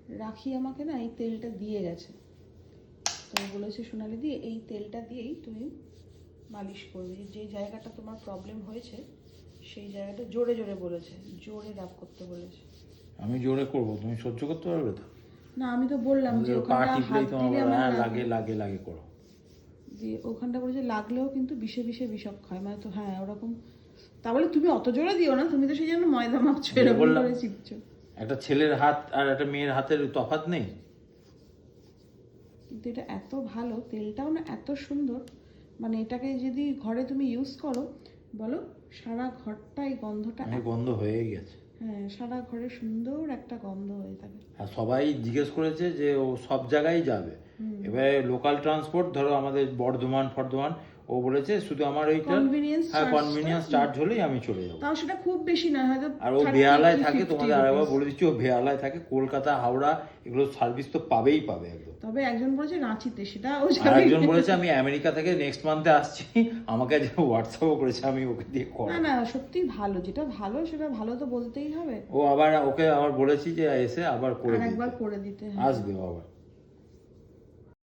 রাখি আমাকে না এই তেলটা দিয়ে গেছে, তো বলেছে সোনালি দিয়ে এই তেলটা দিয়েই তুমি মালিশ করবে, যে জায়গাটা তোমার প্রবলেম হয়েছে সেই জায়গাটা জোরে জোরে বলেছে, জোরে রাব করতে বলেছে। আমি জোরে করব, তুমি সহ্য করতে পারবে তো? না আমি তো বললাম যে পা ওখানটা টিপলেই হাত তোমার দিলে আমার লাগে লাগে লাগে করো। দিয়ে ওখানটা বলেছে লাগলেও কিন্তু বিষে বিষে বিষক্ষ হয়, মানে তো হ্যাঁ ওরকম। তা বলে তুমি অত জোরে দিও না, তুমি তো সেই জন্য ময়দা মাখছো এরকম বললাম, করে চিপছো। একটা ছেলের হাত আর একটা মেয়ের হাতের তফাৎ নেই। কিন্তু এটা এত ভালো, তেলটাও না এত সুন্দর, মানে এটাকে যদি ঘরে তুমি ইউজ করো বলো সারা ঘরটা এই গন্ধটা গন্ধ হয়ে গেছে। হ্যাঁ সারা ঘরে সুন্দর একটা গন্ধ হয়ে থাকে। আর সবাই জিজ্ঞেস করেছে যে ও সব জায়গায় যাবে, এবারে লোকাল ট্রান্সপোর্ট ধরো আমাদের বর্ধমান ফর্ধমান, ও বলেছে শুধু আমার ওইটা কনভিনিয়েন্স চার্জ হলেই আমি চলে যাবো। তাও সেটা খুব বেশি না হয়তো। আর ও বেহালায় থাকে, তোমাদের আরেকবার বলে দিচ্ছি, ও বেহালায় থাকে, কলকাতা হাওড়া এগুলো সার্ভিস তো পাবেই পাবে একদম। তবে একজন বলেছে রাঁচিতে, সেটা ও আর একজন বলেছে আমি আমেরিকা থেকে নেক্সট মান্থে আসছি, আমাকে যে হোয়াটসঅ্যাপও করেছে, আমি ওকে দিয়ে না না সত্যি ভালো, যেটা ভালো সেটা ভালো তো বলতেই হবে। ও আবার ওকে আবার বলেছি যে এসে আবার করে একবার করে দিতে আসবে আবার।